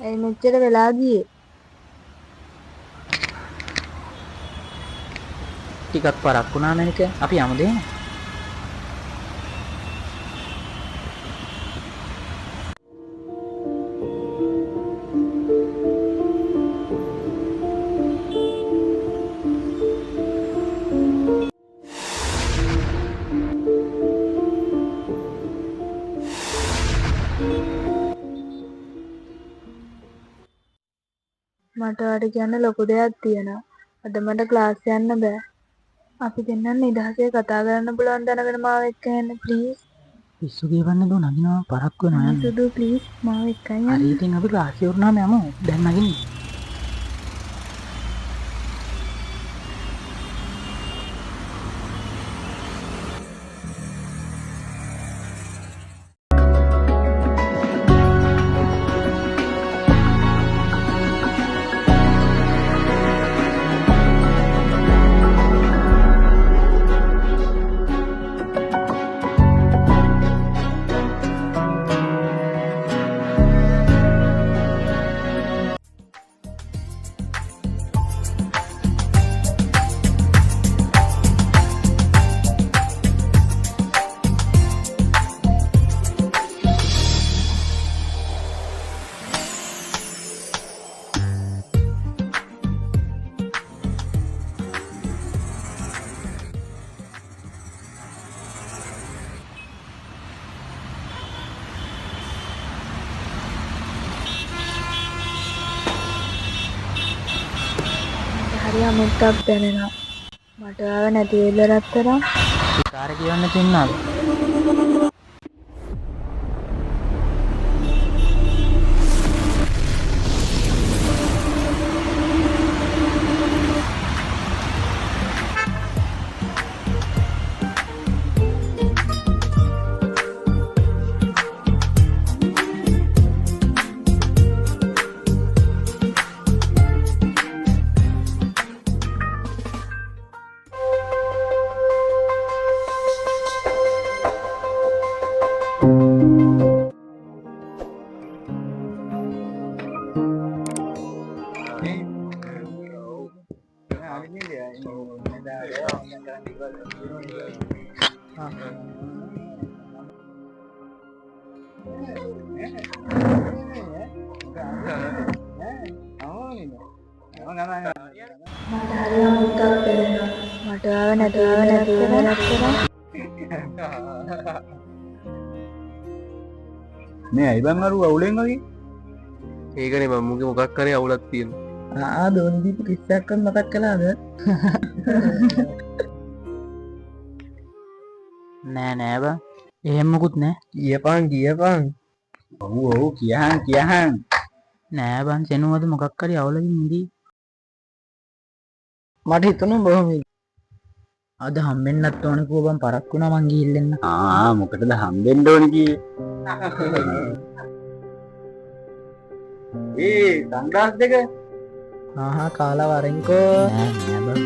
ඇයි මෙච්චර වෙලා ගියේ? ටිකක් පරක් වුණා මේක. අපි යමුද එහෙනම්? මට ඔයාට කියන්න ලොකු දෙයක් තියෙනවා. අද මට ක්ලාස් යන්න බෑ. අපි දෙන්නම් නිදහසේ කතා කරන්න පුළුවන් දැනගෙන මාව එක්ක යන්න ප්ලීස්. පිස්සු කියවන්න දෝ නගිනවා පරක් වෙනවා අනේ යන්න. සුදු ප්ලීස් මාව එක්ක යන්න. හරි ඉතින් අපි ක්ලාස් ඉවරනාම යමු. දැන් නගින්න. හරි අමුත්තක් දැනෙනවා. මට ඔයාව නැති වෙලා රත්තරන්. කාර්ය කියවන්න තියනවාද? මට හරි අමුත්තක් දැනෙනවා. මට ඔයාව නැති වෙලා රත්තරන්. මේ ඇයි බං අරු අවුලෙන් වගේ? ඒකනේ මම මුගේ මොකක් කරේ අවුලක් තියෙනවා. දෝනි දීපු කිස්සක් කරන් මතක් කළාද? නෑ බං. එහෙම මොකුත් නෑ. කියපන්. ඔව් කියහන්. නෑ බං සෙනුවද මොකක් හරි අවුලකින් ඉඳී. මට හිතුණා බොහොම අද හම්බෙන්නත් ඕනේ කෝ බං පරක් වුණා මං ගිහිල්ලෙන්න. මොකටද හම්බෙන්න ඕනේ කියේ? සංග්ලාස් දෙක කාලා වරෙන්කෝ. නෑ බං.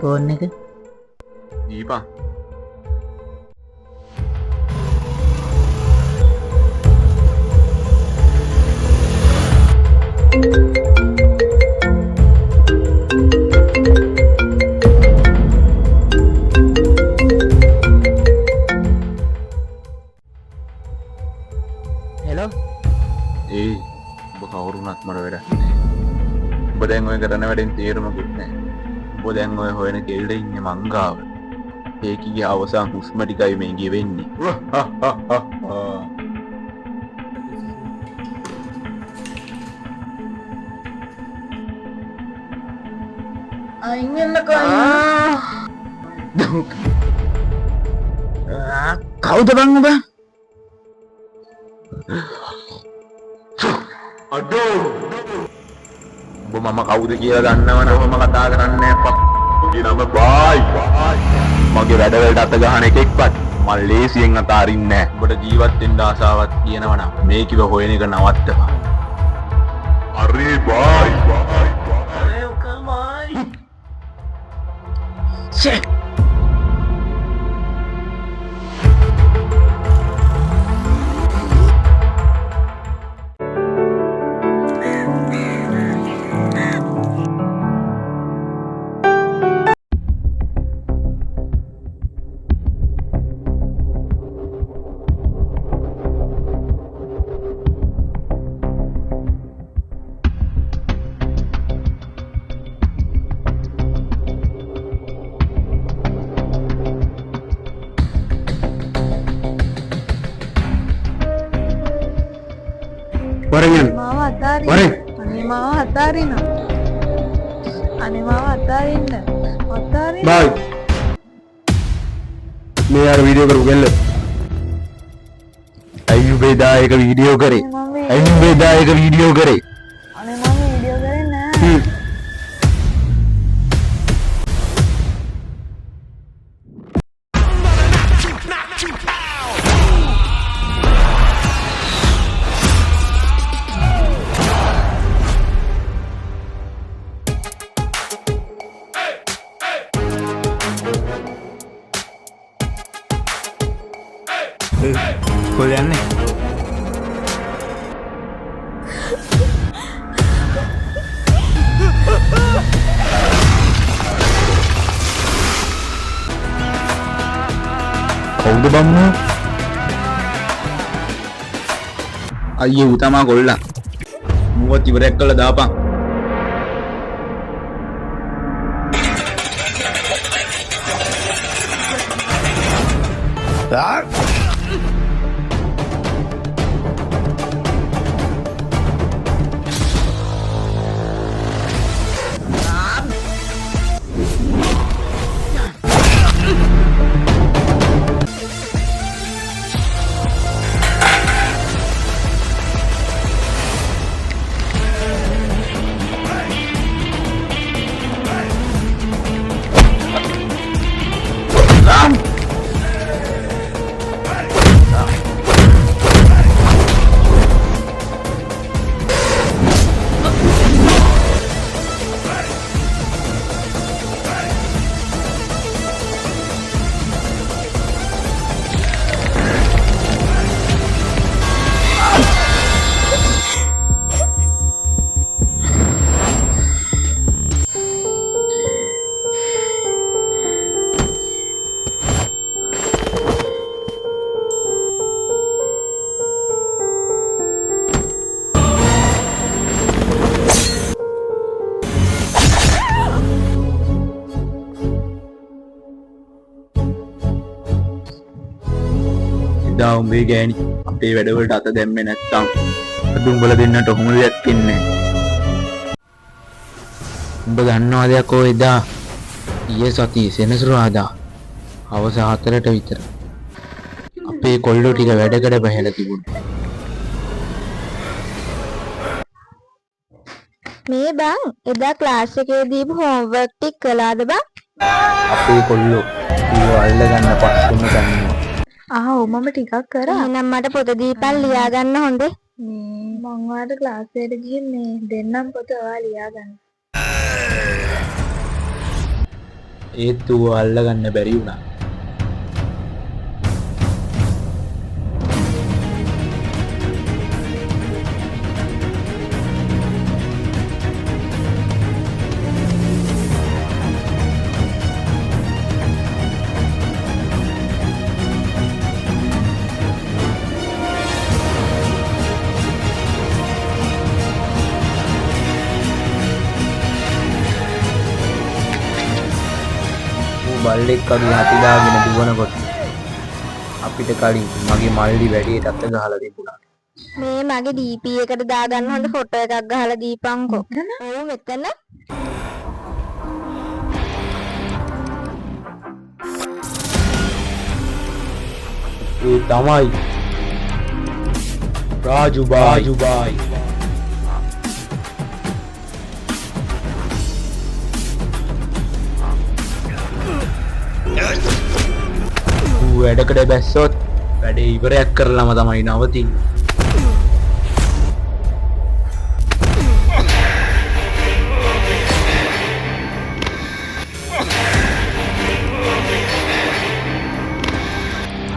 ෆෝන් එක දීපන්. හෙලෝ ඒ ඔබ කවුරුනත් මට වැඩක් නෑ. ඔබ දැන් ඔය කරන වැඩෙන් තේරුමකුත් නෑ. ඔබ දැන් ඔය හොයන කෙල්ල ඉන්නේ මං ගාව. ඒකගේ අවසන් හුස්ම ටිකයි මේ ගෙවෙන්නේ. අයින් වෙන්නකෝ කවුද බං ඔබ අඩෝ ඔබ මම කවුද කියලා දන්නවනේ. ඔබම කතා කරන්නේ නෑ. මගේ නම බායි. මගේ වැඩවලට අත ගහන එකෙක්වත් මම ලේසියෙන් අතාරින්නේ නෑ. ඔබට ජීවත් වෙන්න ආසාවක් තියෙනවා නම් මේ කිව හොයන එක නවත්තපන්. අරේ බායි. ෂේ මාව අතාරින්න. අනේ මාව අතාරින්න. අනේ මාව අතාරින්න. අතාරින්න. බයි මේ යාර වීඩියෝ කරු ගෙල්ල අයියු බේදායක වීඩියෝ කරේ. මම වී- අයියු බේදායක වීඩියෝ කරේ. අනේ මම වීඩියෝ කරේ නෑ. කොහෙද යන්නේ? කවුද බම්මෝ? අයියේ ඌ තමා කොල්ලා. මුවත් ඉවරයක් කළා දාපන්. එදා උඹේ ගෑණි අපේ වැඩවලට අත දැම්මේ නැත්තම් අද උඹලා දෙන්නට ඔහොම දෙයක් ඉන්නේ. උඹ දන්නවද යකෝ එදා ඊයේ සතියේ සෙනසුරාදා හවස 4ට විතර අපේ කොල්ලෝ ටික වැඩකට බහැලා තිබුණා. මේ බං එදා ක්ලාස් එකේ දීපු හෝම්වර්ක් ටික කළාද බං? අපේ කොල්ලෝ ඊව අල්ලගන්න පස්සෙම ගන්නවා. ඔව් මම ටිකක් කරා. එහෙනම් මට පොත දීපන් ලියා ගන්න හොඳේ. මම ඔයාලට ක්ලාස් එකට ගිහින් මේ දෙන්නම් පොත ඔයා ලියා ගන්න. ඒත් ඌව අල්ලගන්න බැරි වුණා. බල්ලෙක් වගේ හතිදාගෙන දුවනකොට අපිට කලින් මගේ මල්ලි වැඩේට අත ගහලා තිබුණා. මේ මගේ DP එකට දාගන්න හොඳ ෆොටෝ එකක් ගහලා දීපන්කෝ. ඔව් මෙතන. ඒ තමයි රාජුබායි. වැඩකට බැස්සොත් වැඩේ ඉවරයක් කරලම තමයි නවතින්නේ.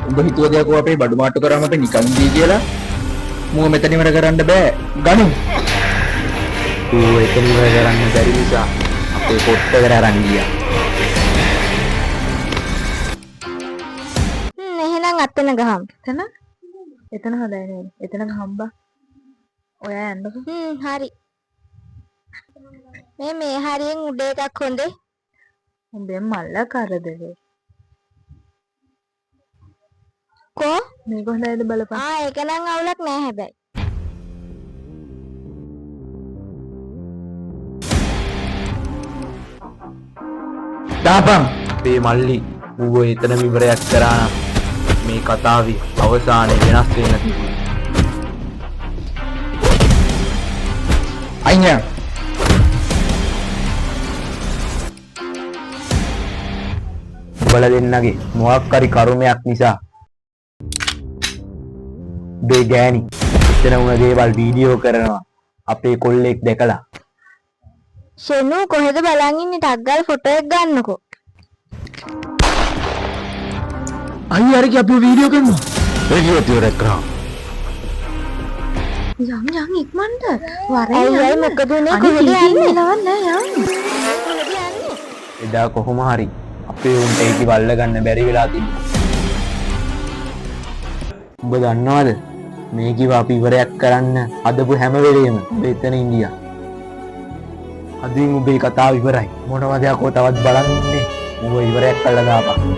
උඹ හිතුවද යකෝ අපේ බඩු මාට්ටු කරාම අපි නිකන් දී කියලා? මම මෙතන ඉවර කරන්න බෑ. ගනු. ඌ එතන ඉවර කරන්න බැරි නිසා අපේ පොට්ට අරන් ගියා. එහෙනම් අතන ගහමු. එතන හොඳයි නේද? එතන ගහම්බා. ඔයා යන්නකෝ. හරි. මේ හරියෙන් උඩ එකක් හොඳේ. උඹෙන් මල්ල කරදරේ. කෝ? මේක හොඳයිද බලපන්. ඒක නම් අවුලක් නෑ හැබැයි. දාපන් අපේ මල්ලි ඌව එතනම ඉවරයක් කරා නම් මේ කතාවේ අවසානය වෙනස් වෙන්න තිබුණා. අයියා උඹලා දෙන්නගේ මොකක් හරි කර්මයක් නිසා මේ ගෑණි එතන වුණ දේවල් වීඩියෝ කරනවා අපේ කොල්ලෙක් දැකලා. ෂෙනු කොහෙද බලන් ඉන්නේ? ටක් ගාලා ෆොටෝ එක ගන්නකෝ. අයියා අරකි අපි වීඩියෝ කරනවා. ඒක ඉවරයක් කරා. යම් ඉක්මනට අයියයි මොකද උනේ? කොහෙද යන්නේ? නෑ එදා කොහොම හරි අපේ උන්ට ඒක වල්ල ගන්න බැරි වෙලා තිබුණා. උඹ දන්නවද මේකිව අපි ඉවරයක් කරන්න හදපු හැම වෙලේම මෙතන ඉන්දියා. අදින් උඹේ කතාව ඉවරයි. මොනවද යකෝ තවත් බලන් ඉන්නේ? ඌව ඉවරයක් කළා දාපන්.